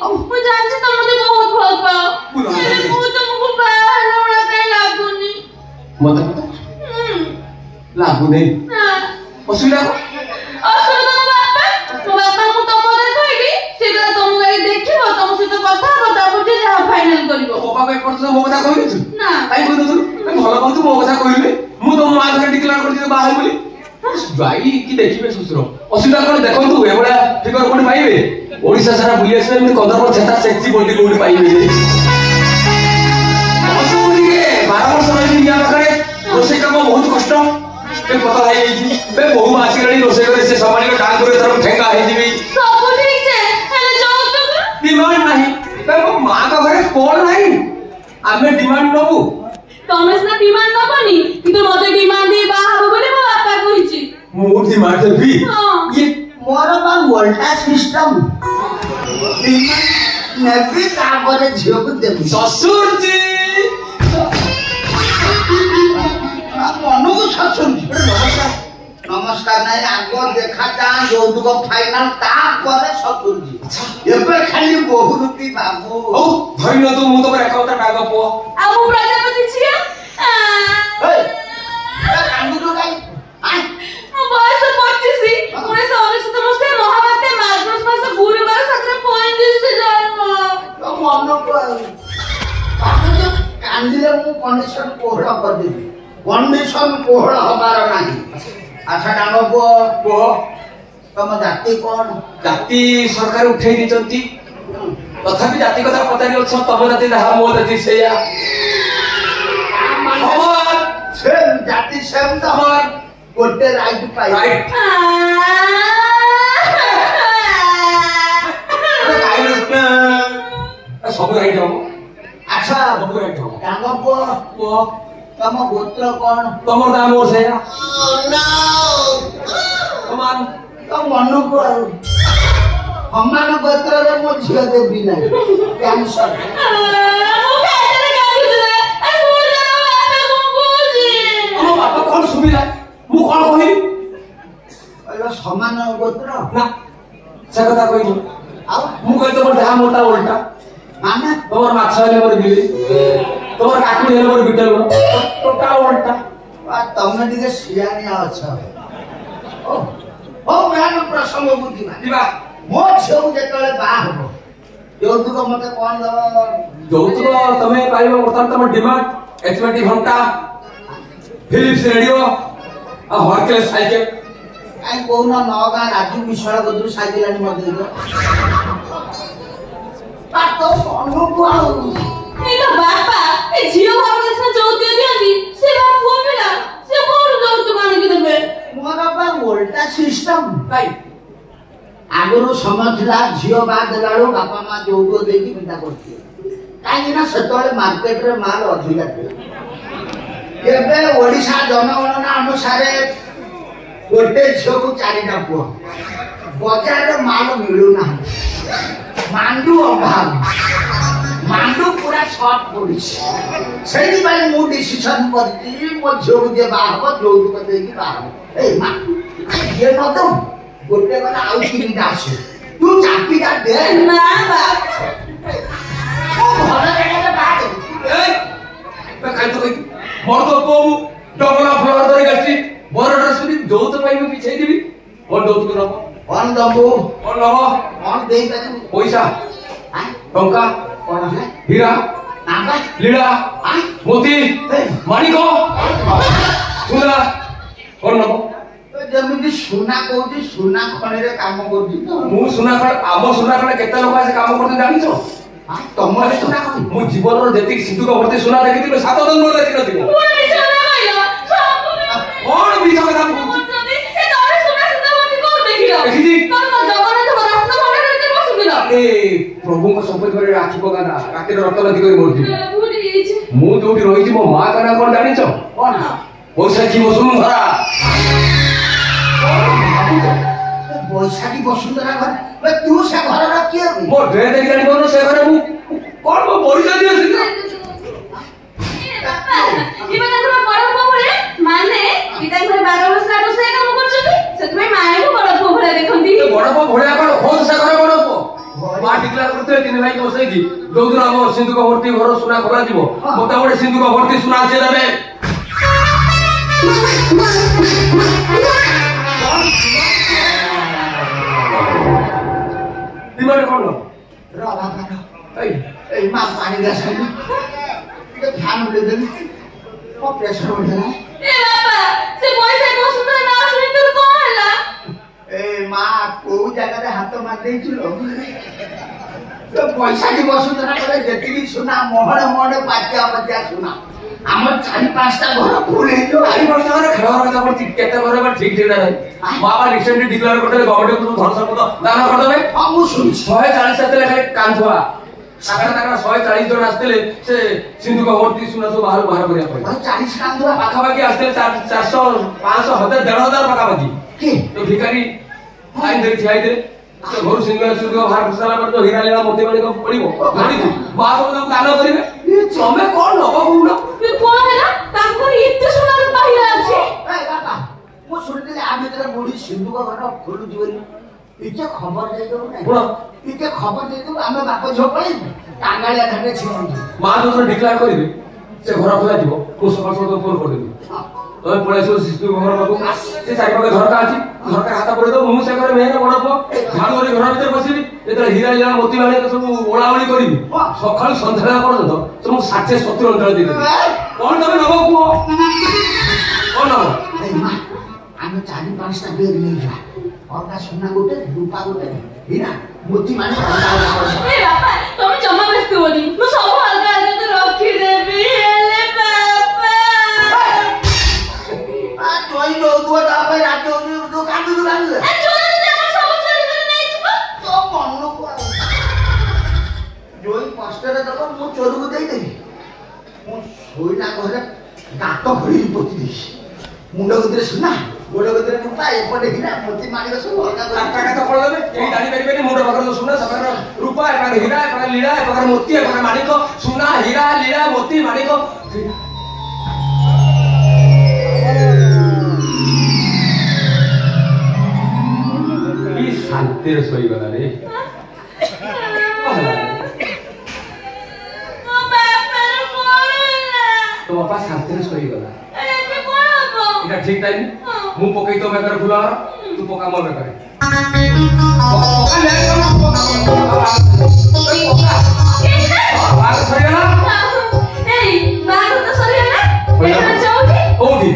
ମୁଁ ଜାଣିଛି ତମେ ମତେ ବହୁତ ଭଲ ପାଅ ହେଲେ ମୁଁ ତମକୁ ବାହା ହେଲା ଭଳିଆ କାଇଁ ଲାଗୁନି ମତେ ଲାଗୁନି ଅସୁବିଧା ମୋ ବାପା ମୁଁ ତମ କଥା କହିଲି ସେ କହିଲା ତମକୁ ଆଜି ଦେଖିବ ତମ ସହିତ କଥା ହବ ତାପରେ ଯେ ଯାହା ଫାଇନାଲ କରିବ ମୋ ବାପା କାଇଁ ପଡୁଛ ମୋ କଥା କହିନଥିଲୁ ନା କାଇଁ କହିନଥିଲୁ ଭଲ କହୁଛୁ ମୋ କଥା କହିଲି ମୁଁ ତମ ମା କଥା ଡିକ୍ଲାର କରିଛି ବାହା ହେବି ବୋଲି ଯାଇ କି ଦେଖିବେ ଶ୍ୱଶୁର ଅସୁବିଧା କଣ ଦେଖନ୍ତୁ ଏଭଳିଆ ଫିଗର କୋଉଠି ପାଇବେ ଓଡିଶା ସାରା ବୁଲି ଆସିଲେ ଏମିତି କଦର ଛେତା ସେକ୍ସି ବଡି କୋଉଠି ପାଇବେ 12 ବର୍ଷ ରହିଛି ନିଆ ପାଖରେ ରୋଷେଇ କାମ ବହୁତ କଷ୍ଟ ପତଳା ହେଇଯାଇଛି ବୋହୁ ଆସିଗଲାଣି ରୋଷେଇ କରି ସେ ସମାଳିକ ଟାଙ୍ଗ করে ତାର ଠେଙ୍ଗା ହେଇଯିବି ସବୁ ଠିକ ଯେ ହେଲେ ଯୌତୁକ ଡିମାଣ୍ଡ ନାହିଁ ମୋ ମାଙ୍କ ଘରେ କଣ ନାହିଁ ଆମେ ଡିମାଣ୍ଡ ନବୁ ତମେ ସିନା ଡିମାଣ୍ଡ ନବନି କିନ୍ତୁ ମତେ ଡିମାଣ୍ଡ ଦେଇ ବାହା ହବ ବୋଲି ମୋ ବାପା କହିଛି ମୁଁ ଡିମାଣ୍ଡ ଦେବି ये मोर बा वोल्टा सिस्टम नेबी तापर झियो को देबी ससुर जी मनु को ससुर जी नमस्कार नमस्कार नहीं आगो देखा जा यौतुक फाइनल ता परे ससुर जी एबे खाली बहु रूपी बाबू ओ धरिन तू मु तो एकाउंट टाग पो आ मु प्रजापति छिया ए कांदु तो काई आ ମୋ ବୟସ 25 1999 ମସିହା ମହାବାତ୍ୟା ମାର୍ଗଶିର ମାସ ଗୁରୁବାର ସାତରେ 35 ଜନ୍ମ तो मनु को बाबू जो कांदिले मु कंडीशन कोहड़ कर देबी कंडीशन कोहड़ हमार नाही अच्छा डांगो को तम जाति कोन जाति सरकार उठेई दिचंती तथापि जाति कथा पतारी अछ तम जाति जहा मो जाति सेया हमर सेम जाति सेम तो हमर गोटे राइट पाई राइट सब राइट हो अच्छा सब राइट हो डांगो को तम गोत्र कोन तमर नाम मोर सेया समान तो मनु को हमान गोत्र रे मो झियो देबी नाही कैंसर ମୁଁ ଖାଇଦେଲେ କାନ୍ଦୁଥିଲା ଏ ମୁଁ ଯାଉ ବାପା ମୁଁ ବୁଝି ଆମ ବାପା कोन सुबिला मु कोन कहि कहलो समान गोत्र ना से कथा कहि आ मु कहि तमर जहा मोटा उल्टा माने तमर माछ हेले मोर बिली तमर काकुडी हेले मोर बिटल टोटा उल्टा आ तमे दिके सियानी अच्छा ओ मैन प्रसंग बुद्धिमा दिबा मो छौ जेतले बा हबो यौतुक मते कोन दबो যৌতুক তুমি পাইব বর্তমান তোমার ডিমান্ড HMT ঘন্টা ফিলিপস রেডিও আর হরকেল সাইকেল आई कोना नगा राजू मिश्रा गदु साइकेल आनी मते दो आ तो मनु को ଏ ଲୋ ବାପା ଏ ଝିଅ ଘରକୁ ସିନା ଯୌତୁକ ଦିଅନ୍ତି ସେ ବା ପୁଅ ପିଲା ସେ କୋଉଠୁ ଯୌତୁକ ଆଣିକି ଦେବେ मोर बा वोल्टा सिस्टम ভাই आगरो समय थिला झियो बा देलाळो बापा मा जोगो देकी बिदा करथि काई ना सेतळे मार्केट रे माल अधिका थिला एबे ओडिसा जनगणना अनुसार गोटे झियो को चारिटा पुओ बाजार रे माल मिलु ना मांडू अभाव मांडू पूरा शॉर्ट पड़िछ सेही बाई मु डिसिजन करती मो झियो को जे बा हबो जोगो देकी बा हबो ए मा ये न तो गोटे गला आउ किनिटा आसे तू चापीटा दे ନା ବାପା ओ घर रे बात এই কাই তো কই মোর তো বউ ডবলা ফ্লোর ধরে গেছি বড়টা শুনি যৌতুক পাইব পিছাই দিবি কোন যৌতুক নব कोन दबो কোন নব कोन देई पाछु পয়সা हां টঙ্কা कोन है হীরা नाबा লীলা हां मोती माणिक सुना কোন নব तो जमिति सुना कोठी सुना खणी रे काम करजी तो मु सुना खण आम सुना खण केते लोक आसे काम करते जानिछो हां तमरे सुना खणी मु जीवन रो जेति सिंधु का भर्ती सुना देखिथिबे 7 दिन मोर देखि नथिबो ପୁଣି ମିଛ କଥା କହିଲ ସବୁ कोन बिचा କଥା कहू ଯଦି ଏ ତମେ ସୁନା ସୁନା ବୋଲି କୋଉଠି ଦେଖିଲ ଦେଖିଛି। ତମେ କଣ ଜଗନ୍ନାଥ ରତ୍ନ ଭଣ୍ଡାର ଭିତରେ ବସୁଥିଲ ए प्रभु को संपत्ति पर राखी पकाना राति रक्त नदी कर मोर दिबी ଭୁଲି ଯାଇଛି मु जोठी रहिछि मो मां का ना कोन जानिछो कोन पैसा की वसुंधरा बैसाखी वसुंधरा घर बे तू से घर रखिए मो ड्रे देखि जानि कोन से घरे मु कोन मो परिचय दियो ଏ ବାପା ଇବେ ତାଙ୍କର ବଡ ପୁଅ ଭଳିଆ ମାନେ ପିତାଙ୍କ ଘରେ 12 ବର୍ଷ ଆଗ ସେ କାମ କରୁଛନ୍ତି ସେଥିପାଇଁ ମାଙ୍କୁ ବଡ ପୁଅ ଭଳିଆ ଦେଖନ୍ତି बड़ पो भोळ्या कोन होत से घरे बड़ पो मां डिक्लेअर करते करते तीन भाई बसई की जो दिन हम सिंधु का भर्ती घर सुना खोला जीवो मते गोटे सिंधु का भर्ती सुना से देबे दिमाग कोन लो रो बाबा ए मा पानी ग्लास खाली ये फैन उड़े दे ओ प्रेशर उड़े ना ए बापा से पैसा को सुना ना सुनी तो कौन हला ए मा को जगह रे हाथ मार दे छिलो तो पैसा की वसुंधरा करे जेतिकी सुना मोहड़ मोहड़ पाटिया पाटिया सुना हमर 4-5टा घर फुल हे जो आई वर्ष घर खेलर कथा पर केते घर बा ठीक ठीक ना बाबा रिसेंटली डिक्लेयर करते गवर्नमेंट को धन संपद दान कर देबे हम सुन 140 सातले खाली कांछुआ सागर ताका 140 जन आस्तेले से सिंधु का भर्ती सुना सब बाहर करिया पड़े 40 काम दुआ पाखा बाकी आस्तेले 400 500 1000 1500 पाखा बाकी के तो भिखारी आइन दे छियाई दे तो घर सिंधु सुरग बाहर घुसला पर तो हीरा लीला मोती माने को पड़िबो धरि बा सब दान करिवे तमे कोन नबो गुण ये कौन है ना ताको इतने सुना बाहिर আছে ए बाबा मो सुनते आ भीतर बुढ़ी सिंधु का घर खोलु जीवन इके खबर दे दो ना कोन इके खबर दे दो आमे बाप झोपई टांगालिया घाटे छिन मां जो डिक्लेयर करिवे से घर खोला जीवो को सकाळ सकाळ फोन कर देबी तो पळे सो सिस्टम घर बाबू से चारि पाखे घर का अछि घर का हाथ पड़े दो मु से करे मेन बड़ पो झाड़ोरी घर भीतर बसिबी एतरे हीरा लीला मोती माने सब ओळावळी करिबी सकाळ संध्या पर्यंत तो मु 60-70 अंतरा दे देबी कोन तमे नबो को कोन नबो ए मा आमे 4-5टा बेर ले जा और का सोना गोटे रूपा गोटे हीरा मोती माने ए बापा तुम जमा व्यस्त होनी मु सब हल्का हल्का तो रखी देबी हेले बापा आ जोई लो दुआ दाबे रातो तो कांदु दुलान ए चोरी दे हम सब चोरी कर नहीं छिबो तो मन्नो को जोई पास्टर दको मु चोरू को देई देई मु सोइना घरे गातो भरी पोती देई मुंड गदरे सुना गोड़ गदरे नुपा एपटे हिरा मोती मानिक सब अलगा काका का तो पड़ देबे एई दाढ़ी बेरी बेरी मुंड पकड़ सुना सकर रूपा एपा हीरा एपा लीला एपा मोती एपा माणिक सुना हीरा लीला मोती माणिक की शांति रे सोई गला रे ओ बापा रे कोला तो बापा शांति रे सोई गला ए के कोन हो इटा ठीक टाइम मु पकई तो बेकर फुला तू पका मोर बेकर पका ले पका बाग सरी गला ए बाग तो सरी है ना ए जाओ ओठी